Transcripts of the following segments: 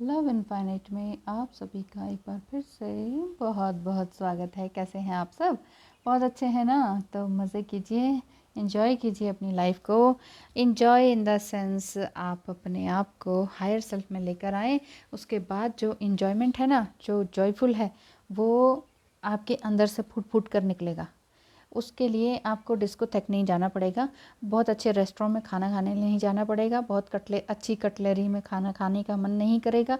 Love infinite में आप सभी का एक बार फिर से बहुत बहुत स्वागत है। कैसे हैं आप सब? बहुत अच्छे हैं ना? तो मज़े कीजिए, इन्जॉय कीजिए अपनी लाइफ को। इन्जॉय इन द सेंस आप अपने आप को हायर सेल्फ में लेकर आएँ। उसके बाद जो इन्जॉयमेंट है ना, जो जॉयफुल है, वो आपके अंदर से फूट फूट कर निकलेगा। उसके लिए आपको डिस्को तक नहीं जाना पड़ेगा, बहुत अच्छे रेस्टोरेंट में खाना खाने नहीं जाना पड़ेगा, बहुत अच्छी कटलरी में खाना खाने का मन नहीं करेगा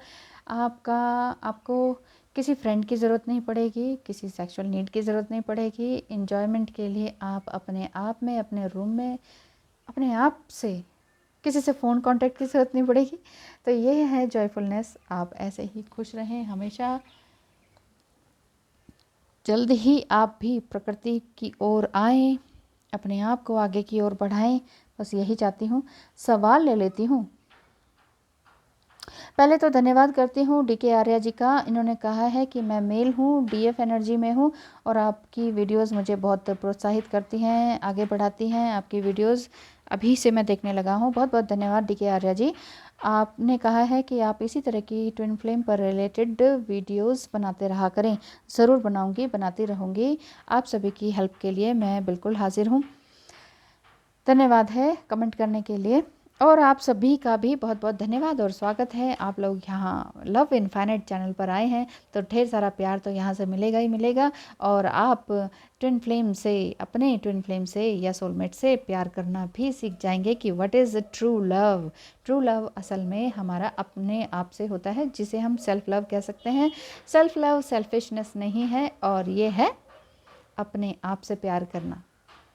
आपको किसी फ्रेंड की ज़रूरत नहीं पड़ेगी, किसी सेक्सुअल नीड की ज़रूरत नहीं पड़ेगी। इन्जॉयमेंट के लिए आप अपने आप में, अपने रूम में, अपने आप से, किसी से फ़ोन कांटेक्ट की ज़रूरत नहीं पड़ेगी। तो ये है जॉयफुलनेस। आप ऐसे ही खुश रहें हमेशा। जल्द ही आप भी प्रकृति की ओर आएँ, अपने आप को आगे की ओर बढ़ाएं। बस यही चाहती हूँ। सवाल ले लेती हूँ। पहले तो धन्यवाद करती हूँ डीके आर्या जी का। इन्होंने कहा है कि मैं मेल हूँ, डीएफ एनर्जी में हूँ और आपकी वीडियोस मुझे बहुत प्रोत्साहित करती हैं, आगे बढ़ाती हैं। आपकी वीडियोस अभी से मैं देखने लगा हूँ। बहुत बहुत धन्यवाद डीके आर्या जी। आपने कहा है कि आप इसी तरह की ट्विन फ्लेम पर रिलेटेड वीडियोस बनाते रहा करें। ज़रूर बनाऊंगी, बनाती रहूँगी। आप सभी की हेल्प के लिए मैं बिल्कुल हाजिर हूँ। धन्यवाद है कमेंट करने के लिए। और आप सभी का भी बहुत बहुत धन्यवाद और स्वागत है। आप लोग यहाँ लव इनफाइनाइट चैनल पर आए हैं तो ढेर सारा प्यार तो यहाँ से मिलेगा ही मिलेगा। और आप ट्विन फ्लेम से, अपने ट्विन फ्लेम से या सोलमेट से प्यार करना भी सीख जाएंगे कि what is true love. True love असल में हमारा अपने आप से होता है, जिसे हम सेल्फ लव कह सकते हैं। सेल्फ लव सेल्फिशनेस नहीं है, और ये है अपने आप से प्यार करना,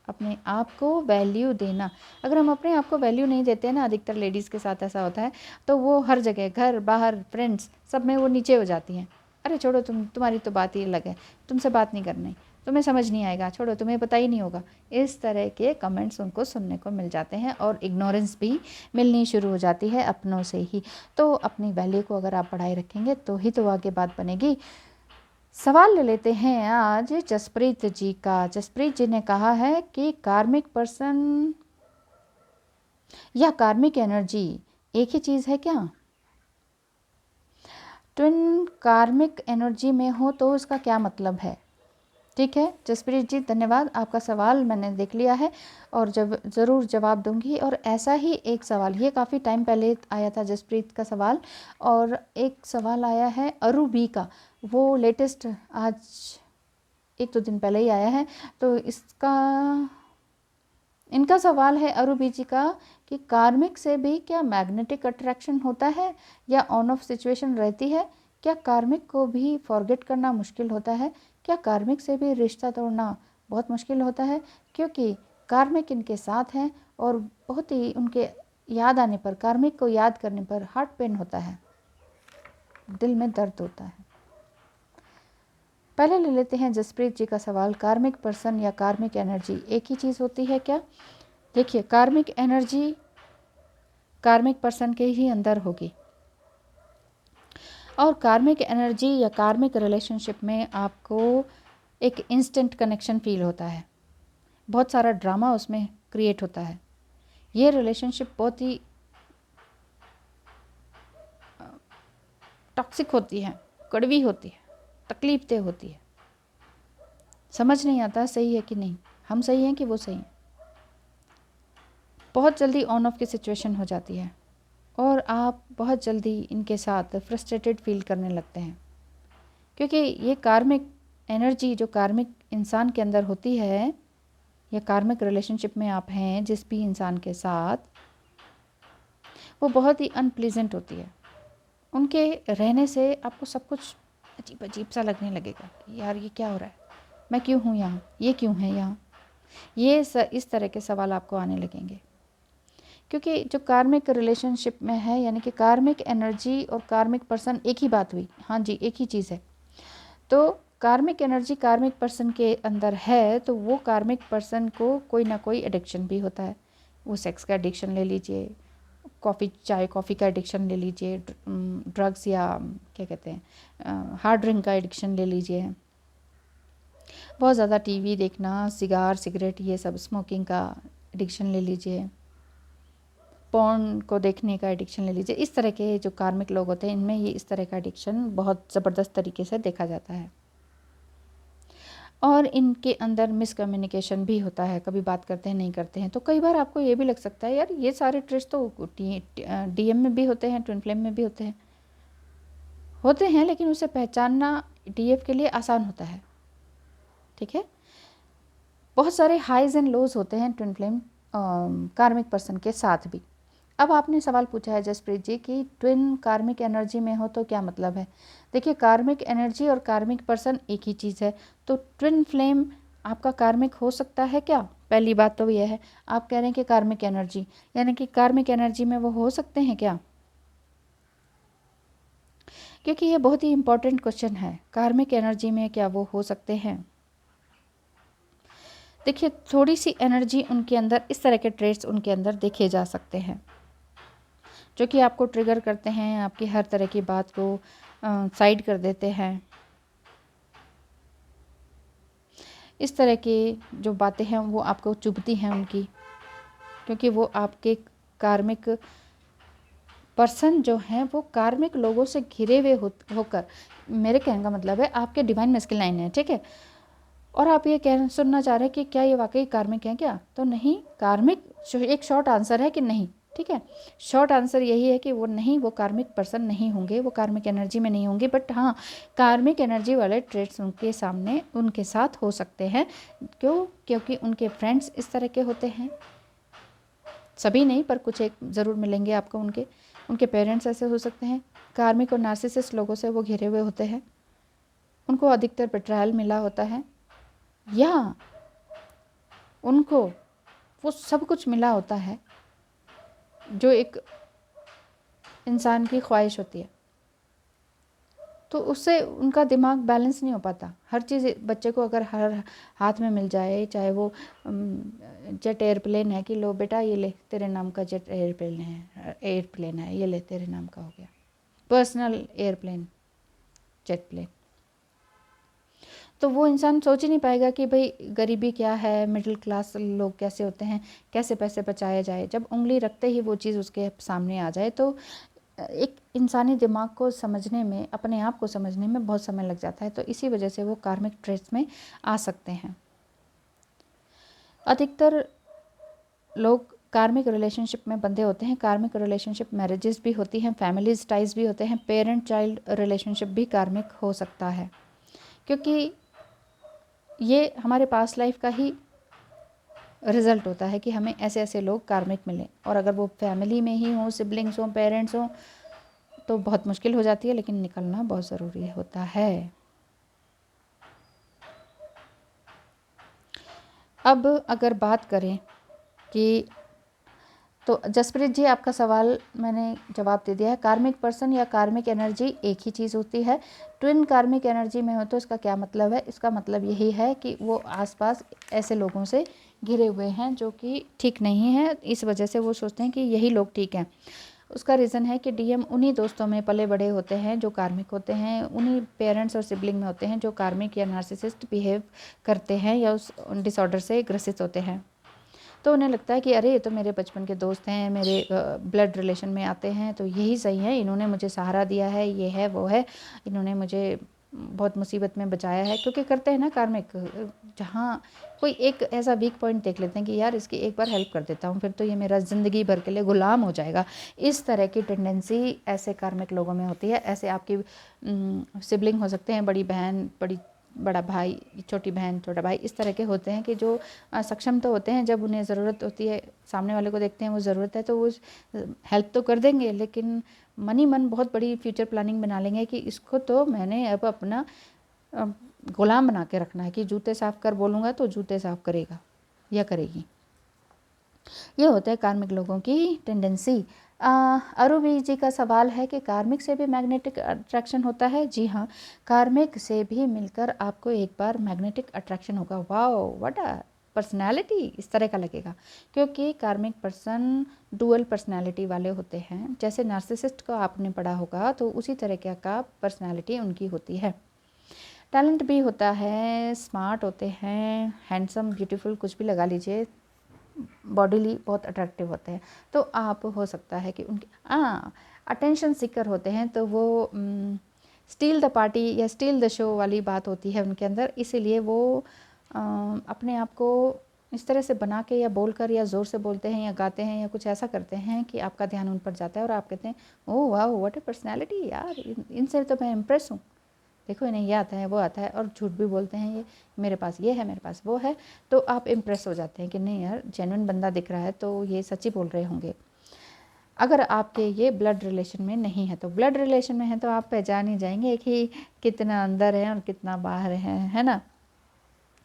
अपने आप को वैल्यू देना। अगर हम अपने आप को वैल्यू नहीं देते ना, अधिकतर लेडीज़ के साथ ऐसा होता है, तो वो हर जगह, घर बाहर, फ्रेंड्स, सब में वो नीचे हो जाती हैं। अरे छोड़ो, तुम्हारी तो बात ही अलग है, तुमसे बात नहीं करनी, तुम्हें समझ नहीं आएगा, छोड़ो, तुम्हें पता ही नहीं होगा। इस तरह के कमेंट्स उनको सुनने को मिल जाते हैं और इग्नोरेंस भी मिलनी शुरू हो जाती है अपनों से ही। तो अपनी वैल्यू को अगर आप बढ़ाए रखेंगे तो ही तो आगे बात बनेगी। सवाल ले लेते हैं आज जसप्रीत जी का। जसप्रीत जी ने कहा है कि कार्मिक पर्सन या कार्मिक एनर्जी एक ही चीज़ है क्या? ट्विन कार्मिक एनर्जी में हो तो उसका क्या मतलब है? ठीक है जसप्रीत जी, धन्यवाद। आपका सवाल मैंने देख लिया है और जब ज़रूर जवाब दूंगी। और ऐसा ही एक सवाल, ये काफ़ी टाइम पहले आया था जसप्रीत का सवाल, और एक सवाल आया है अरू बी का, वो लेटेस्ट आज एक दो दिन पहले ही आया है। तो इनका सवाल है अरू बी जी का कि कार्मिक से भी क्या मैग्नेटिक अट्रैक्शन होता है या ऑन ऑफ सिचुएशन रहती है? क्या कार्मिक को भी फॉरगेट करना मुश्किल होता है? क्या कार्मिक से भी रिश्ता तोड़ना बहुत मुश्किल होता है? क्योंकि कार्मिक इनके साथ हैं और बहुत ही उनके याद आने पर, कार्मिक को याद करने पर हार्ट पेन होता है, दिल में दर्द होता है। पहले ले लेते हैं जसप्रीत जी का सवाल, कार्मिक पर्सन या कार्मिक एनर्जी एक ही चीज़ होती है क्या? देखिए, कार्मिक एनर्जी कार्मिक पर्सन के ही अंदर होगी, और कार्मिक एनर्जी या कार्मिक रिलेशनशिप में आपको एक इंस्टेंट कनेक्शन फील होता है, बहुत सारा ड्रामा उसमें क्रिएट होता है। ये रिलेशनशिप बहुत ही टॉक्सिक होती है, कड़वी होती है, तकलीफ होती है, समझ नहीं आता सही है कि नहीं, हम सही हैं कि वो सही हैं। बहुत जल्दी ऑन ऑफ की सिचुएशन हो जाती है और आप बहुत जल्दी इनके साथ फ्रस्ट्रेटेड फील करने लगते हैं, क्योंकि ये कार्मिक एनर्जी जो कार्मिक इंसान के अंदर होती है, या कार्मिक रिलेशनशिप में आप हैं जिस भी इंसान के साथ, वो बहुत ही अनप्लीजेंट होती है। उनके रहने से आपको सब कुछ अजीब अजीब सा लगने लगेगा कि यार ये क्या हो रहा है, मैं क्यों हूँ यहाँ, ये क्यों है यहाँ, इस तरह के सवाल आपको आने लगेंगे। क्योंकि जो कार्मिक रिलेशनशिप में है, यानी कि कार्मिक एनर्जी और कार्मिक पर्सन एक ही बात हुई, हाँ जी एक ही चीज़ है। तो कार्मिक एनर्जी कार्मिक पर्सन के अंदर है तो वो कार्मिक पर्सन को कोई ना कोई एडिक्शन भी होता है। वो सेक्स का एडिक्शन ले लीजिए, चाय कॉफ़ी का एडिक्शन ले लीजिए, ड्रग्स या क्या कहते हैं हार्ड ड्रिंक का एडिक्शन ले लीजिए, बहुत ज़्यादा टीवी देखना, सिगार सिगरेट ये सब स्मोकिंग का एडिक्शन ले लीजिए, पॉर्न को देखने का एडिक्शन ले लीजिए। इस तरह के जो कार्मिक लोग होते हैं इनमें ये इस तरह का एडिक्शन बहुत ज़बरदस्त तरीके से देखा जाता है। और इनके अंदर मिसकम्युनिकेशन भी होता है, कभी बात करते हैं नहीं करते हैं। तो कई बार आपको ये भी लग सकता है यार ये सारे ट्रेस तो डीएम में भी होते हैं, ट्विन फ्लेम में भी होते हैं, लेकिन उसे पहचानना डीएफ के लिए आसान होता है। ठीक है, बहुत सारे हाइज एंड लोज होते हैं ट्विन फ्लेम कार्मिक पर्सन के साथ भी। अब आपने सवाल पूछा है जसप्रीत जी कि ट्विन कार्मिक एनर्जी में हो तो क्या मतलब है। देखिए, कार्मिक एनर्जी और कार्मिक पर्सन एक ही चीज़ है। तो ट्विन फ्लेम आपका कार्मिक हो सकता है क्या? पहली बात तो यह है। आप कह रहे हैं कि कार्मिक एनर्जी, यानी कि कार्मिक एनर्जी में वो हो सकते हैं क्या? क्योंकि ये बहुत ही इंपॉर्टेंट क्वेश्चन है, कार्मिक एनर्जी में क्या वो हो सकते हैं। देखिए, थोड़ी सी एनर्जी उनके अंदर, इस तरह के ट्रेट्स उनके अंदर देखे जा सकते हैं जो कि आपको ट्रिगर करते हैं, आपकी हर तरह की बात को साइड कर देते हैं। इस तरह की जो बातें हैं वो आपको चुभती हैं उनकी, क्योंकि वो आपके कार्मिक पर्सन जो हैं वो कार्मिक लोगों से घिरे हुए होकर, मेरे कहने का मतलब है आपके डिवाइन मैस्कुलिन लाइन है, ठीक है। और आप ये सुनना चाह रहे हैं कि क्या ये वाकई कार्मिक हैं क्या? तो नहीं, कार्मिक एक शॉर्ट आंसर है कि नहीं, ठीक है। शॉर्ट आंसर यही है कि वो नहीं, वो कार्मिक पर्सन नहीं होंगे, वो कार्मिक एनर्जी में नहीं होंगे। बट हाँ, कार्मिक एनर्जी वाले ट्रेट्स उनके सामने, उनके साथ हो सकते हैं। क्यों? क्योंकि उनके फ्रेंड्स इस तरह के होते हैं, सभी नहीं पर कुछ एक ज़रूर मिलेंगे आपको। उनके पेरेंट्स ऐसे हो सकते हैं। कार्मिक और नार्सिसिस्ट लोगों से वो घिरे हुए होते हैं, उनको अधिकतर बेट्रायल मिला होता है, या उनको वो सब कुछ मिला होता है जो एक इंसान की ख्वाहिश होती है। तो उससे उनका दिमाग बैलेंस नहीं हो पाता। हर चीज़ बच्चे को अगर हर हाथ में मिल जाए, चाहे वो जेट एयरप्लेन है कि लो बेटा ये ले, तेरे नाम का जेट एयरप्लेन है, ये ले तेरे नाम का हो गया, पर्सनल एयरप्लेन, जेट प्लेन। तो वो इंसान सोच ही नहीं पाएगा कि भाई गरीबी क्या है, मिडिल क्लास लोग कैसे होते हैं, कैसे पैसे बचाया जाए। जब उंगली रखते ही वो चीज़ उसके सामने आ जाए तो एक इंसानी दिमाग को समझने में, अपने आप को समझने में बहुत समय लग जाता है। तो इसी वजह से वो कार्मिक ट्रेट्स में आ सकते हैं। अधिकतर लोग कार्मिक रिलेशनशिप में बंधे होते हैं। कार्मिक रिलेशनशिप मैरिजेस भी होती हैं, फैमिलीज टाइज भी होते हैं, पेरेंट चाइल्ड रिलेशनशिप भी कार्मिक हो सकता है, क्योंकि ये हमारे पास्ट लाइफ का ही रिज़ल्ट होता है कि हमें ऐसे ऐसे लोग कार्मिक मिले। और अगर वो फैमिली में ही हों, सिबलिंग्स हों, पेरेंट्स हों, तो बहुत मुश्किल हो जाती है, लेकिन निकलना बहुत ज़रूरी होता है। अब अगर बात करें कि, तो जसप्रीत जी आपका सवाल मैंने जवाब दे दिया है। कार्मिक पर्सन या कार्मिक एनर्जी एक ही चीज़ होती है। ट्विन कार्मिक एनर्जी में हो तो इसका क्या मतलब है? इसका मतलब यही है कि वो आसपास ऐसे लोगों से घिरे हुए हैं जो कि ठीक नहीं है, इस वजह से वो सोचते हैं कि यही लोग ठीक हैं। उसका रीज़न है कि डीएम उन्हीं दोस्तों में पले बड़े होते हैं जो कार्मिक होते हैं, उन्हीं पेरेंट्स और सिबलिंग में होते हैं जो कार्मिक या नार्सिसिस्ट बिहेव करते हैं या उस डिसऑर्डर से ग्रसित होते हैं। तो उन्हें लगता है कि अरे ये तो मेरे बचपन के दोस्त हैं, मेरे ब्लड रिलेशन में आते हैं, तो यही सही है, इन्होंने मुझे सहारा दिया है, ये है वो है, इन्होंने मुझे बहुत मुसीबत में बचाया है। क्योंकि करते हैं ना कार्मिक, जहाँ कोई एक ऐसा वीक पॉइंट देख लेते हैं कि यार इसकी एक बार हेल्प कर देता हूँ, फिर तो ये मेरा ज़िंदगी भर के लिए गुलाम हो जाएगा। इस तरह की टेंडेंसी ऐसे कार्मिक लोगों में होती है। ऐसे आपकी सिबलिंग हो सकते हैं, बड़ी बहन, बड़ा भाई, छोटी बहन, छोटा भाई, इस तरह के होते हैं कि जो सक्षम तो होते हैं, जब उन्हें ज़रूरत होती है, सामने वाले को देखते हैं वो ज़रूरत है तो वो हेल्प तो कर देंगे, लेकिन मन ही मन बहुत बड़ी फ्यूचर प्लानिंग बना लेंगे कि इसको तो मैंने अब अपना गुलाम बना के रखना है कि जूते साफ़ कर बोलूँगा तो जूते साफ़ करेगा या करेगी। ये होता है कार्मिक लोगों की टेंडेंसी। अरुवी जी का सवाल है कि कार्मिक से भी मैग्नेटिक अट्रैक्शन होता है? जी हाँ, कार्मिक से भी मिलकर आपको एक बार मैग्नेटिक अट्रैक्शन होगा। वाओ, व्हाट अ पर्सनैलिटी, इस तरह का लगेगा। क्योंकि कार्मिक पर्सन डुअल पर्सनैलिटी वाले होते हैं। जैसे नार्सिसिस्ट को आपने पढ़ा होगा तो उसी तरह का पर्सनैलिटी उनकी होती है। टैलेंट भी होता है, स्मार्ट होते हैं, हैंडसम, ब्यूटीफुल, कुछ भी लगा लीजिए, बॉडीली बहुत अट्रैक्टिव होते हैं। तो आप हो सकता है कि उनके अटेंशन सीकर होते हैं, तो वो स्टील द पार्टी या स्टील द शो वाली बात होती है उनके अंदर। इसीलिए वो अपने आप को इस तरह से बना के या बोलकर या ज़ोर से बोलते हैं या गाते हैं या कुछ ऐसा करते हैं कि आपका ध्यान उन पर जाता है और आप कहते हैं ओह वाह व्हाट ए पर्सनैलिटी यार, इनसे तो मैं इम्प्रेस हूँ, देखो इन्हें ये आता है वो आता है, और झूठ भी बोलते हैं, ये मेरे पास ये है मेरे पास वो है। तो आप इम्प्रेस हो जाते हैं कि नहीं यार जेन्युइन बंदा दिख रहा है, तो ये सच्ची बोल रहे होंगे। अगर आपके ये ब्लड रिलेशन में नहीं है, तो ब्लड रिलेशन में है तो आप पहचान ही जाएंगे कि कितना अंदर है और कितना बाहर है ना।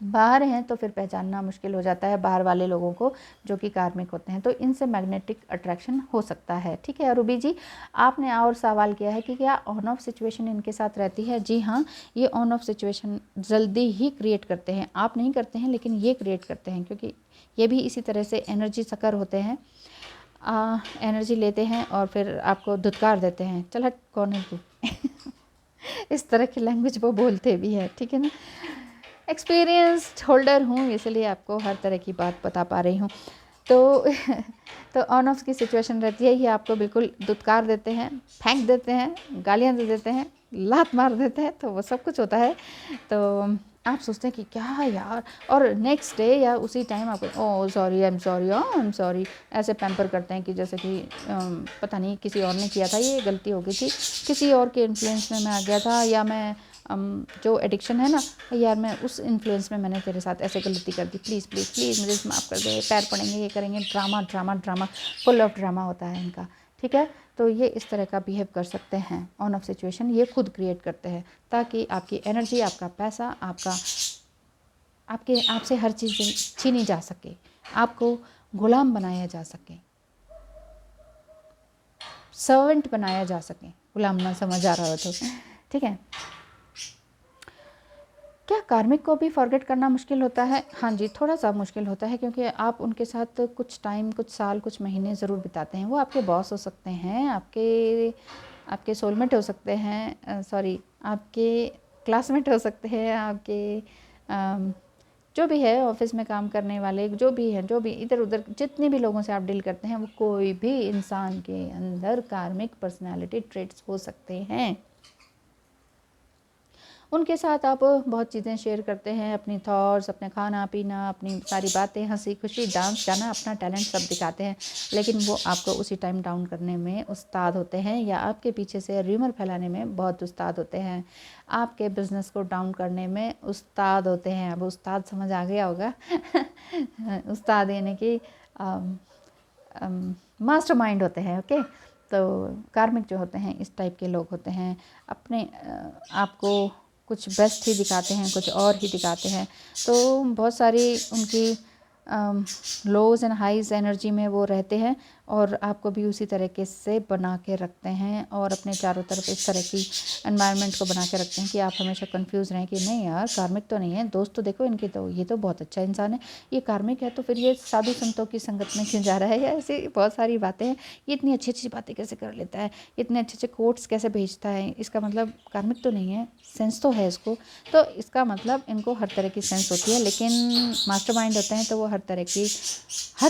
बाहर हैं तो फिर पहचानना मुश्किल हो जाता है बाहर वाले लोगों को जो कि कार्मिक होते हैं, तो इनसे मैग्नेटिक अट्रैक्शन हो सकता है। ठीक है रूबी जी, आपने और सवाल किया है कि क्या ऑन ऑफ सिचुएशन इनके साथ रहती है। जी हाँ, ये ऑन ऑफ सिचुएशन जल्दी ही क्रिएट करते हैं, आप नहीं करते हैं लेकिन ये क्रिएट करते हैं, क्योंकि ये भी इसी तरह से एनर्जी सकर होते हैं। एनर्जी लेते हैं और फिर आपको धुतकार देते हैं, चल हट कौन है तू इस तरह की लैंग्वेज वो बोलते भी है। ठीक है ना, एक्सपीरियंस्ड होल्डर हूँ इसलिए आपको हर तरह की बात बता पा रही हूँ। तो ऑन ऑफ की सिचुएशन रहती है, ये आपको बिल्कुल दुत्कार देते हैं, फेंक देते हैं, गालियाँ दे देते हैं, लात मार देते हैं, तो वो सब कुछ होता है। तो आप सोचते हैं कि क्या यार, और नेक्स्ट डे या उसी टाइम आपको oh sorry I am sorry ऐसे पैम्पर करते हैं कि जैसे कि पता नहीं किसी और ने किया था, ये गलती हो गई थी, किसी और के इन्फ्लुएंस में मैं आ गया था, या मैं जो एडिक्शन है ना यार, मैं उस इन्फ्लुएंस में मैंने तेरे साथ ऐसे गलती कर दी, प्लीज़ प्लीज़ प्लीज़ मुझे माफ़ कर दे, पैर पड़ेंगे, ये करेंगे, drama drama drama, full of drama होता है इनका। ठीक है, तो ये इस तरह का बिहेव कर सकते हैं। ऑन ऑफ सिचुएशन ये खुद क्रिएट करते हैं ताकि आपकी एनर्जी, आपका पैसा, आपसे हर चीज़ छीनी जा सके, आपको गुलाम बनाया जा सके, सर्वेंट बनाया जा सके। गुलाम ना समझ आ रहा हो तो ठीक है। क्या कार्मिक को भी फॉरगेट करना मुश्किल होता है? हाँ जी, थोड़ा सा मुश्किल होता है, क्योंकि आप उनके साथ कुछ टाइम, कुछ साल, कुछ महीने ज़रूर बिताते हैं। वो आपके बॉस हो सकते हैं, आपके सोलमेट हो सकते हैं, सॉरी आपके क्लासमेट हो सकते हैं, आपके जो भी है ऑफिस में काम करने वाले, जो भी हैं, जो भी इधर उधर जितने भी लोगों से आप डील करते हैं, वो कोई भी इंसान के अंदर कार्मिक पर्सनैलिटी ट्रेट्स हो सकते हैं। उनके साथ आप बहुत चीज़ें शेयर करते हैं, अपनी थॉट्स, अपने खाना पीना, अपनी सारी बातें, हंसी खुशी, डांस गाना, अपना टैलेंट सब दिखाते हैं, लेकिन वो आपको उसी टाइम डाउन करने में उस्ताद होते हैं, या आपके पीछे से र्यूमर फैलाने में बहुत उस्ताद होते हैं, आपके बिज़नेस को डाउन करने में उस्ताद होते हैं। अब उस्ताद समझ आ गया होगा उस्ताद यानी कि मास्टर माइंड होते हैं। ओके, तो कार्मिक जो होते हैं इस टाइप के लोग होते हैं, अपने आपको कुछ बेस्ट ही दिखाते हैं, कुछ और ही दिखाते हैं। तो बहुत सारी उनकी लोज एंड हाइज एनर्जी में वो रहते हैं, और आपको भी उसी तरीके से बना के रखते हैं, और अपने चारों तरफ इस तरह की एनवायरनमेंट को बना के रखते हैं कि आप हमेशा कंफ्यूज रहें कि नहीं यार कार्मिक तो नहीं है, दोस्त तो देखो इनकी, तो ये तो बहुत अच्छा इंसान है, ये कार्मिक है तो फिर ये साधु संतों की संगत में क्यों जा रहा है, या ऐसी बहुत सारी बातें हैं, ये इतनी अच्छी अच्छी बातें कैसे कर लेता है, इतने अच्छे अच्छे कोट्स कैसे भेजता है, इसका मतलब कार्मिक तो नहीं है, सेंस तो है इसको। तो इसका मतलब इनको हर तरह की सेंस होती है, लेकिन मास्टरमाइंड होते हैं तो वो हर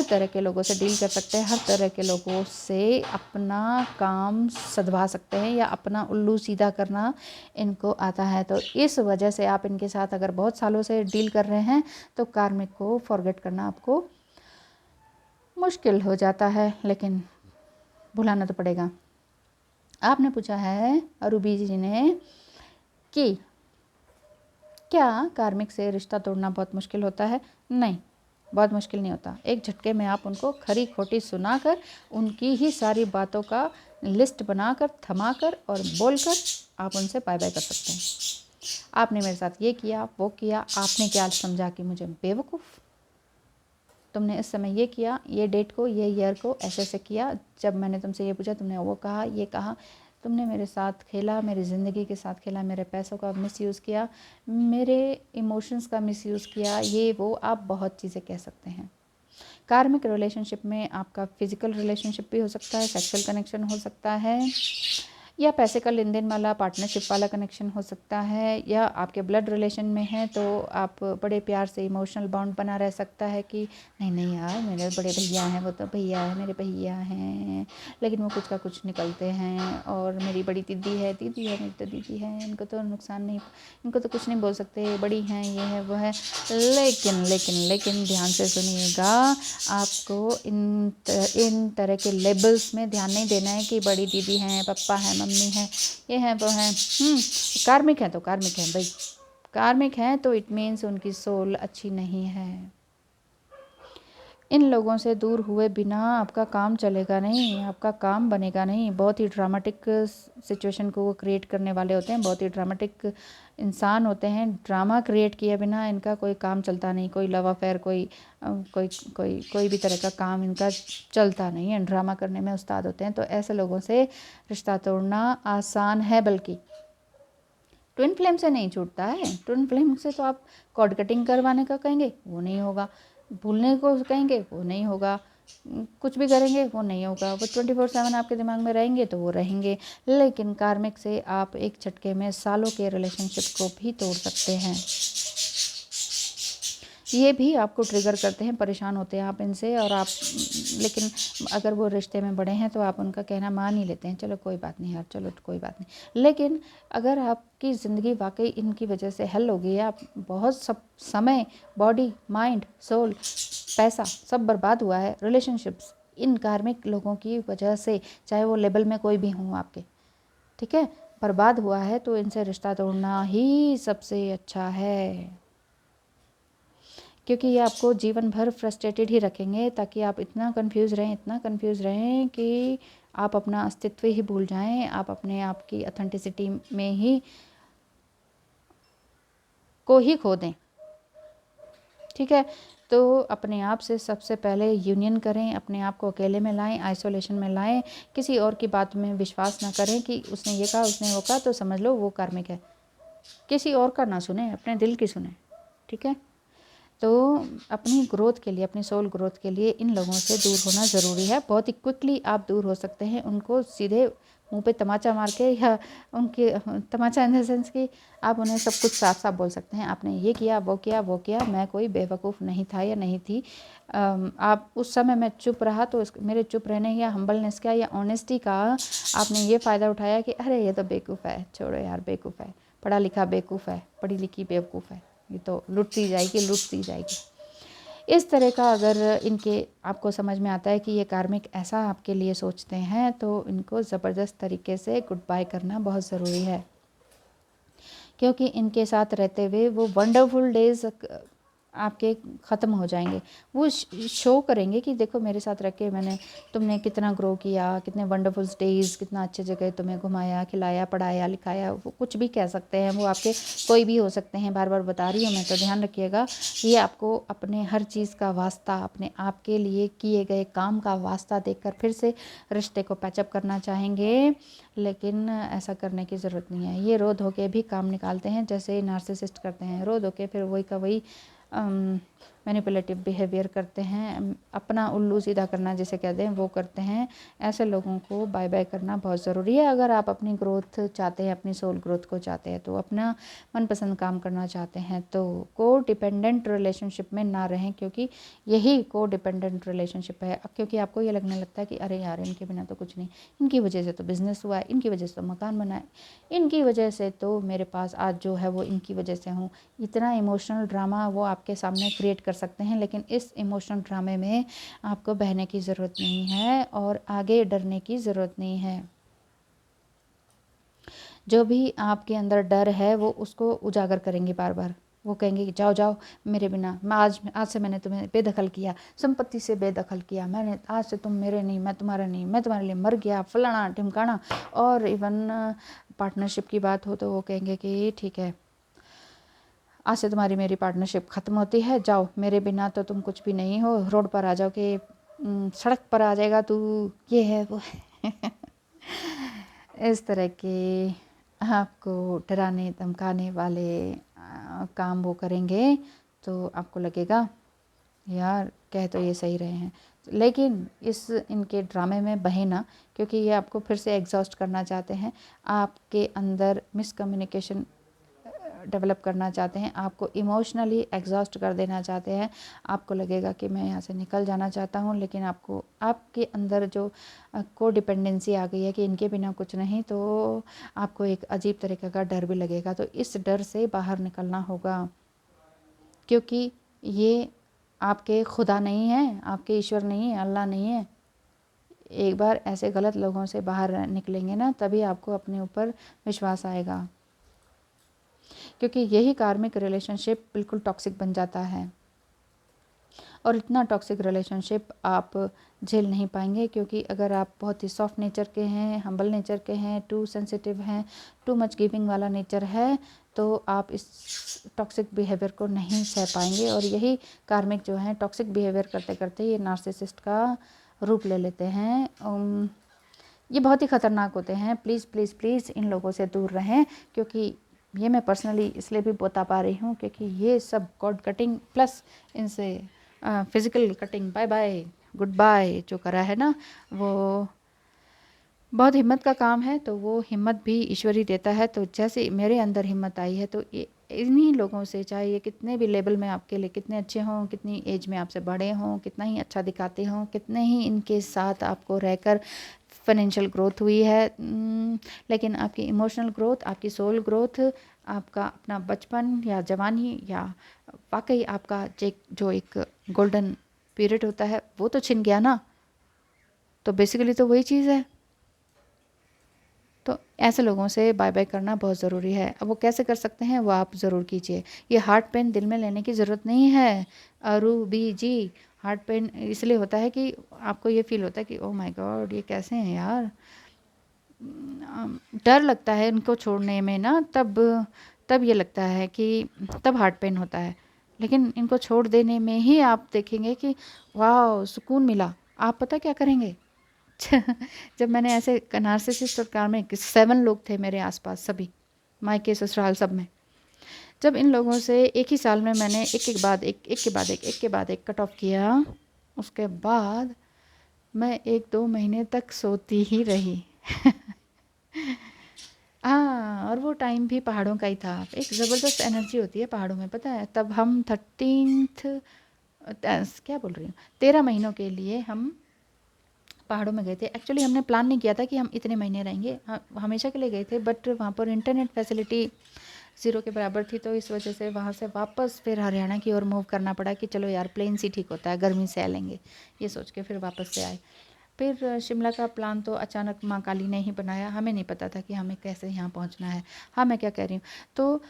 तरह के लोगों से डील कर सकते हैं, हर तरह के लोगों से अपना काम सधवा सकते हैं, या अपना उल्लू सीधा करना इनको आता है। तो इस वजह से आप इनके साथ अगर बहुत सालों से डील कर रहे हैं तो कार्मिक को फॉरगेट करना आपको मुश्किल हो जाता है, लेकिन भुलाना तो पड़ेगा। आपने पूछा है रूबी जी ने कि क्या कार्मिक से रिश्ता तोड़ना बहुत मुश्किल होता है? नहीं, बहुत मुश्किल नहीं होता। एक झटके में आप उनको खरी खोटी सुनाकर, उनकी ही सारी बातों का लिस्ट बनाकर, थमाकर और बोलकर आप उनसे बाय बाय कर सकते हैं। आपने मेरे साथ ये किया, वो किया, आपने क्या समझा कि मुझे बेवकूफ़, तुमने इस समय ये किया, ये डेट को, ये ईयर को ऐसे ऐसे किया, जब मैंने तुमसे ये पूछा तुमने वो कहा, ये कहा, तुमने मेरे साथ खेला, मेरी ज़िंदगी के साथ खेला, मेरे पैसों का मिसयूज़ किया, मेरे इमोशंस का मिसयूज़ किया, ये वो आप बहुत चीज़ें कह सकते हैं। कार्मिक रिलेशनशिप में आपका फिजिकल रिलेशनशिप भी हो सकता है, सेक्सुअल कनेक्शन हो सकता है, या पैसे का लेन देन वाला पार्टनरशिप वाला कनेक्शन हो सकता है, या आपके ब्लड रिलेशन में है तो आप बड़े प्यार से इमोशनल बॉन्ड बना रह सकता है कि नहीं नहीं यार मेरे बड़े भैया हैं, वो तो भैया है, मेरे भैया हैं, लेकिन वो कुछ का कुछ निकलते हैं, और मेरी बड़ी दीदी है, मेरी तो दीदी है, इनको तो नुकसान नहीं, इनको तो कुछ नहीं बोल सकते, बड़ी हैं, ये है वो है। लेकिन लेकिन लेकिन ध्यान से सुनिएगा, आपको इन तरह के लेबल्स में ध्यान नहीं देना है कि बड़ी दीदी हैं, पापा हैं, मम्मी हैं, ये हैं वो हैं। कार्मिक हैं तो कार्मिक हैं भाई, कार्मिक हैं तो इट मीन्स उनकी सोल अच्छी नहीं है। इन लोगों से दूर हुए बिना आपका काम चलेगा नहीं, आपका काम बनेगा नहीं। बहुत ही ड्रामेटिक सिचुएशन को वो क्रिएट करने वाले होते हैं, बहुत ही ड्रामेटिक इंसान होते हैं। ड्रामा क्रिएट किए बिना इनका कोई काम चलता नहीं, कोई लव अफेयर, कोई भी तरह का काम इनका चलता नहीं है। ड्रामा करने में उस्ताद होते हैं। तो ऐसे लोगों से रिश्ता तोड़ना आसान है, बल्कि ट्विन फ्लेम से नहीं छूटता है। ट्विन फ्लेम से तो आप कॉर्ड कटिंग करवाने का कहेंगे, वो नहीं होगा। भूलने को कहेंगे, वो नहीं होगा। कुछ भी करेंगे, वो नहीं होगा। वो 24/7 आपके दिमाग में रहेंगे तो वो रहेंगे। लेकिन कार्मिक से आप एक झटके में सालों के रिलेशनशिप को भी तोड़ सकते हैं। ये भी आपको ट्रिगर करते हैं, परेशान होते हैं आप इनसे, और आप लेकिन अगर वो रिश्ते में बड़े हैं तो आप उनका कहना मान ही लेते हैं, चलो कोई बात नहीं यार, चलो कोई बात नहीं। लेकिन अगर आपकी ज़िंदगी वाकई इनकी वजह से हल हो गई है, आप बहुत सब समय, बॉडी, माइंड, सोल, पैसा सब बर्बाद हुआ है, रिलेशनशिप्स इन कार्मिक लोगों की वजह से, चाहे वो लेवल में कोई भी हों आपके, ठीक है, बर्बाद हुआ है, तो इनसे रिश्ता तोड़ना ही सबसे अच्छा है। क्योंकि ये आपको जीवन भर फ्रस्ट्रेटेड ही रखेंगे, ताकि आप इतना कंफ्यूज रहें कि आप अपना अस्तित्व ही भूल जाएं, आप अपने आप की ऑथेंटिसिटी में ही को ही खो दें। ठीक है, तो अपने आप से सबसे पहले यूनियन करें, अपने आप को अकेले में लाएं, आइसोलेशन में लाएं। किसी और की बात में विश्वास ना करें कि उसने ये कहा, उसने वो कहा, तो समझ लो वो कार्मिक है। किसी और का ना सुने, अपने दिल की सुने। ठीक है, तो अपनी ग्रोथ के लिए, अपनी सोल ग्रोथ के लिए इन लोगों से दूर होना ज़रूरी है। बहुत ही क्विकली आप दूर हो सकते हैं। उनको सीधे मुंह पे तमाचा मार के, या उनके तमाचा इन द सेंस कि आप उन्हें सब कुछ साफ साफ बोल सकते हैं, आपने ये किया, वो किया, वो किया, मैं कोई बेवकूफ़ नहीं था या नहीं थी। आप उस समय मैं चुप रहा तो मेरे चुप रहने या हम्बलनेस का या ऑनेस्टी का आपने ये फ़ायदा उठाया कि अरे ये तो बेवकूफ़ है, छोड़ो यार बेवकूफ़ है, पढ़ा लिखा बेवकूफ़ है, पढ़ी लिखी बेवकूफ़ है, ये तो लुटती जाएगी। इस तरह का अगर इनके आपको समझ में आता है कि ये कार्मिक ऐसा आपके लिए सोचते हैं, तो इनको ज़बरदस्त तरीके से गुड बाय करना बहुत ज़रूरी है। क्योंकि इनके साथ रहते हुए वो वंडरफुल डेज़ आपके ख़त्म हो जाएंगे। वो शो करेंगे कि देखो मेरे साथ रह के तुमने कितना ग्रो किया, कितने वंडरफुल डेज़, कितना अच्छे जगह तुम्हें घुमाया, खिलाया, पढ़ाया, लिखाया। वो कुछ भी कह सकते हैं, वो आपके कोई भी हो सकते हैं। बार बार बता रही हूँ मैं, तो ध्यान रखिएगा। ये आपको अपने हर चीज़ का वास्ता, अपने आप के लिए किए गए काम का वास्ता देकर फिर से रिश्ते को पैचअप करना चाहेंगे, लेकिन ऐसा करने की ज़रूरत नहीं है। ये रो धो के भी काम निकालते हैं, जैसे नार्सिसिस्ट करते हैं। रो धो के फिर वही का वही मैनिपुलेटिव बिहेवियर करते हैं, अपना उल्लू सीधा करना जिसे कहते हैं वो करते हैं। ऐसे लोगों को बाय बाय करना बहुत ज़रूरी है। अगर आप अपनी ग्रोथ चाहते हैं, अपनी सोल ग्रोथ को चाहते हैं, तो अपना मनपसंद काम करना चाहते हैं, तो को डिपेंडेंट रिलेशनशिप में ना रहें, क्योंकि यही को डिपेंडेंट रिलेशनशिप है। क्योंकि आपको ये लगने लगता है कि अरे यार इनके बिना तो कुछ नहीं, इनकी वजह से तो बिज़नेस हुआ है, इनकी वजह से तो मकान बना है, इनकी वजह से तो मेरे पास आज जो है वो इनकी वजह से हूँ। इतना इमोशनल ड्रामा वो आपके सामने क्रिएट कर सकते हैं, लेकिन इस इमोशनल ड्रामे में आपको बहने की ज़रूरत नहीं है और आगे डरने की ज़रूरत नहीं है। जो भी आपके अंदर डर है वो उसको उजागर करेंगे बार बार। वो कहेंगे कि जाओ जाओ मेरे बिना, मैं आज से मैंने तुम्हें बेदखल किया, संपत्ति से बेदखल किया, मैंने आज से तुम मेरे नहीं, मैं तुम्हारा नहीं, मैं तुम्हारे लिए मर गया, फलाना ढिमकाना। और इवन पार्टनरशिप की बात हो तो वो कहेंगे कि ठीक है, आज से तुम्हारी मेरी पार्टनरशिप ख़त्म होती है, जाओ मेरे बिना तो तुम कुछ भी नहीं हो, रोड पर आ जाओ कि सड़क पर आ जाएगा तू, ये है वो है। इस तरह के आपको डराने धमकाने वाले काम वो करेंगे, तो आपको लगेगा यार कह तो ये सही रहे हैं, लेकिन इस इनके ड्रामे में बहे ना, क्योंकि ये आपको फिर से एग्जॉस्ट करना चाहते हैं, आपके अंदर मिसकम्युनिकेशन डेवलप करना चाहते हैं, आपको इमोशनली एग्जॉस्ट कर देना चाहते हैं। आपको लगेगा कि मैं यहाँ से निकल जाना चाहता हूँ, लेकिन आपको आपके अंदर जो को डिपेंडेंसी आ गई है कि इनके बिना कुछ नहीं, तो आपको एक अजीब तरीके का डर भी लगेगा। तो इस डर से बाहर निकलना होगा, क्योंकि ये आपके खुदा नहीं है, आपके ईश्वर नहीं है, अल्लाह नहीं है। एक बार ऐसे गलत लोगों से बाहर निकलेंगे ना, तभी आपको अपने ऊपर विश्वास आएगा, क्योंकि यही कार्मिक रिलेशनशिप बिल्कुल टॉक्सिक बन जाता है। और इतना टॉक्सिक रिलेशनशिप आप झेल नहीं पाएंगे, क्योंकि अगर आप बहुत ही सॉफ्ट नेचर के हैं, हम्बल नेचर के हैं, टू सेंसिटिव हैं, टू मच गिविंग वाला नेचर है, तो आप इस टॉक्सिक बिहेवियर को नहीं सह पाएंगे। और यही कार्मिक जो है टॉक्सिक बिहेवियर करते करते ये नार्सिसिस्ट का रूप ले लेते हैं। ये बहुत ही ख़तरनाक होते हैं। प्लीज़ प्लीज़ प्लीज़ इन लोगों से दूर रहें, क्योंकि ये मैं पर्सनली इसलिए भी बता पा रही हूँ क्योंकि ये सब कॉर्ड कटिंग प्लस इनसे physical cutting, bye bye goodbye जो करा है ना, वो बहुत हिम्मत का काम है। तो वो हिम्मत भी ईश्वर ही देता है। तो जैसे मेरे अंदर हिम्मत आई है, तो इन्हीं लोगों से, चाहे ये कितने भी लेवल में आपके लिए कितने अच्छे हों, कितनी एज में आपसे बड़े हों, कितना ही अच्छा दिखाते हों, कितने ही इनके साथ आपको रहकर फाइनेंशियल ग्रोथ हुई है, लेकिन आपकी इमोशनल ग्रोथ, आपकी सोल ग्रोथ, आपका अपना बचपन या जवानी या वाकई आपका जो एक गोल्डन पीरियड होता है वो तो छिन गया ना। तो बेसिकली तो वही चीज़ है। तो ऐसे लोगों से बाय बाय करना बहुत ज़रूरी है। अब वो कैसे कर सकते हैं, वो आप ज़रूर कीजिए। ये हार्ट पेन दिल में लेने की ज़रूरत नहीं है अरूबी जी। हार्ट पेन इसलिए होता है कि आपको ये फील होता है कि ओह माय गॉड ये कैसे हैं यार, डर लगता है इनको छोड़ने में ना, तब ये लगता है कि तब हार्ट पेन होता है। लेकिन इनको छोड़ देने में ही आप देखेंगे कि वाह सुकून मिला। आप पता क्या करेंगे जब मैंने ऐसे नार्सिसिस्ट और कार्मिक 7 लोग थे मेरे आसपास, सभी मायके ससुराल सब में, जब इन लोगों से एक ही साल में मैंने एक के बाद एक कट ऑफ किया, उसके बाद मैं 1-2 महीने तक सोती ही रही हाँ, और वो टाइम भी पहाड़ों का ही था। एक ज़बरदस्त एनर्जी होती है पहाड़ों में, पता है। तब हम 13th क्या बोल रही हूँ 13 महीनों के लिए हम पहाड़ों में गए थे। एक्चुअली हमने प्लान नहीं किया था कि हम इतने महीने रहेंगे, हमेशा के लिए गए थे, बट वहाँ पर इंटरनेट फैसिलिटी ज़ीरो के बराबर थी, तो इस वजह से वहाँ से वापस फिर हरियाणा की ओर मूव करना पड़ा कि चलो यार प्लेन से ठीक होता है, गर्मी से लेंगे, ये सोच के फिर वापस से आए। फिर शिमला का प्लान तो अचानक माँ काली ने ही बनाया, हमें नहीं पता था कि हमें कैसे यहाँ पहुँचना है। हाँ, मैं क्या कह रही हूँ, तो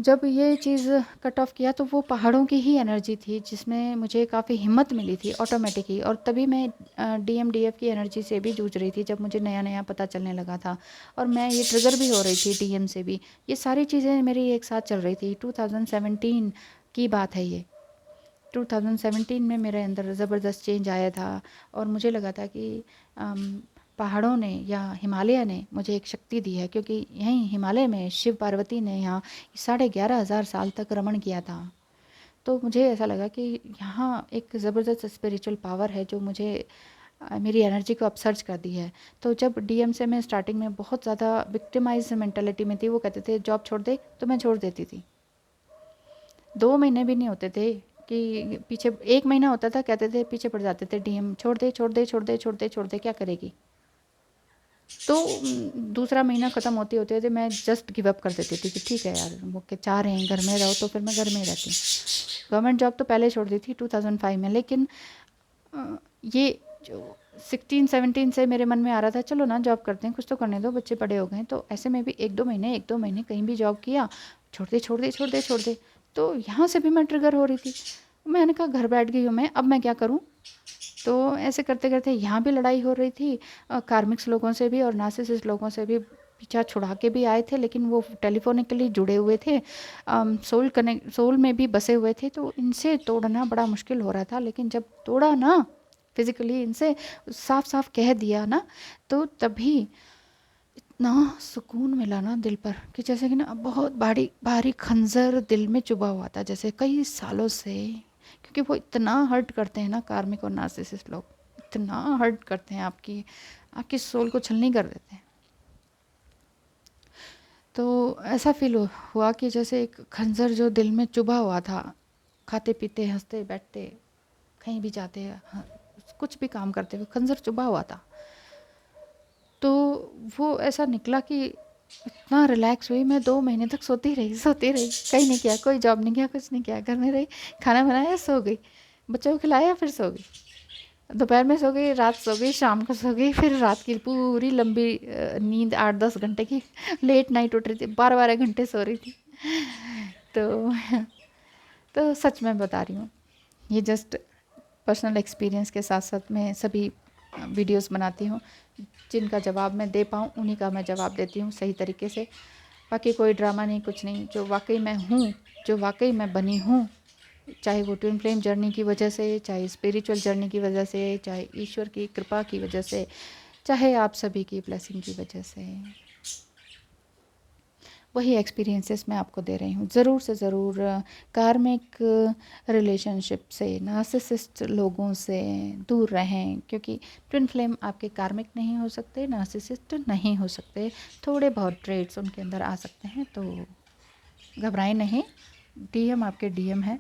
जब ये चीज़ कट ऑफ किया तो वो पहाड़ों की ही एनर्जी थी जिसमें मुझे काफ़ी हिम्मत मिली थी ऑटोमेटिक ही। और तभी मैं DMDF की एनर्जी से भी जूझ रही थी, जब मुझे नया नया पता चलने लगा था, और मैं ये ट्रिगर भी हो रही थी DM से भी। ये सारी चीज़ें मेरी एक साथ चल रही थी। 2017 की बात है ये। 2017 में मेरे अंदर ज़बरदस्त चेंज आया था, और मुझे लगा था कि पहाड़ों ने या हिमालय ने मुझे एक शक्ति दी है, क्योंकि यहीं हिमालय में शिव पार्वती ने यहाँ 11,500 साल तक रमण किया था। तो मुझे ऐसा लगा कि यहाँ एक ज़बरदस्त स्पिरिचुअल पावर है जो मुझे मेरी एनर्जी को अपसर्ज कर दी है। तो जब DM से मैं स्टार्टिंग में बहुत ज़्यादा विक्टिमाइज मेंटालिटी में थी, वो कहते थे जॉब छोड़ दे, तो मैं छोड़ देती थी। 2 महीने भी नहीं होते थे कि पीछे, 1 महीना होता था, कहते थे पीछे पड़ जाते थे DM, छोड़ दे छोड़ दे छोड़ दे छोड़ दे छोड़ दे, क्या करेगी। तो दूसरा महीना ख़त्म होते होते मैं जस्ट गिव अप कर देती थी कि ठीक है यार, वो के चाह रहे हैं घर में रहो, तो फिर मैं घर में ही रहती हूँ। गवर्नमेंट जॉब तो पहले छोड़ दी थी 2005 में, लेकिन ये जो 16-17 से मेरे मन में आ रहा था चलो ना जॉब करते हैं, कुछ तो करने दो, बच्चे बड़े हो गए। तो ऐसे में भी 1-2 महीने कहीं भी जॉब किया, छोड़ दे छोड़ दे छोड़ दे छोड़ दे। तो यहाँ से भी मैं ट्रिगर हो रही थी। मैंने कहा घर बैठ गई हूँ मैं, अब मैं क्या करूँ। तो ऐसे करते करते यहाँ भी लड़ाई हो रही थी, कार्मिक्स लोगों से भी और नार्सिसिस्ट लोगों से भी। पीछा छुड़ा के भी आए थे, लेकिन वो टेलीफोनिकली जुड़े हुए थे, सोल में भी बसे हुए थे, तो इनसे तोड़ना बड़ा मुश्किल हो रहा था। लेकिन जब तोड़ा ना फिज़िकली, इनसे साफ साफ कह दिया ना, तो तभी इतना सुकून मिला ना दिल पर, कि जैसे कि ना बहुत भारी भारी खंजर दिल में चुभा हुआ था, जैसे कई सालों से क्योंकि वो इतना हर्ट करते हैं ना, कार्मिक और नार्सिसिस्ट लोग इतना हर्ट करते हैं, आपकी सोल को छलनी कर देते हैं। तो ऐसा फील हुआ कि जैसे एक खंजर जो दिल में चुभा हुआ था, खाते पीते हंसते बैठते कहीं भी जाते, हाँ, कुछ भी काम करते हुए खंजर चुभा हुआ था। तो वो ऐसा निकला कि इतना रिलैक्स हुई, मैं 2 महीने तक सोती रही, कहीं नहीं किया, कोई जॉब नहीं किया, कुछ नहीं किया, घर में रही, खाना बनाया, सो गई, बच्चों को खिलाया, फिर सो गई, दोपहर में सो गई, रात सो गई, शाम को सो गई, फिर रात की पूरी लंबी नींद 8-10 घंटे की, लेट नाइट उठ रही थी, 12-12 घंटे सो रही थी। तो सच में बता रही हूँ, ये जस्ट पर्सनल एक्सपीरियंस के साथ साथ मैं सभी वीडियोस बनाती हूँ, जिनका जवाब मैं दे पाऊँ उन्हीं का मैं जवाब देती हूँ सही तरीके से। बाकी कोई ड्रामा नहीं, कुछ नहीं, जो वाकई मैं हूँ, जो वाकई मैं बनी हूँ, चाहे वो ट्विन फ्लेम जर्नी की वजह से, चाहे स्पिरिचुअल जर्नी की वजह से, चाहे ईश्वर की कृपा की वजह से, चाहे आप सभी की ब्लेसिंग की वजह से, वही एक्सपीरियंसेस मैं आपको दे रही हूँ। ज़रूर से ज़रूर कार्मिक रिलेशनशिप से, नार्सिसिस्ट लोगों से दूर रहें, क्योंकि ट्विन फ्लेम आपके कार्मिक नहीं हो सकते, नार्सिसिस्ट नहीं हो सकते, थोड़े बहुत ट्रेड्स उनके अंदर आ सकते हैं, तो घबराएं नहीं। डीएम आपके डीएम है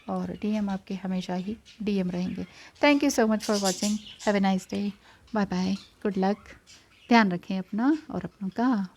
और डीएम आपके हमेशा ही डीएम रहेंगे। Thank you so much for watching, have a nice day, bye bye, good luck, ध्यान रखें अपना और अपनों का।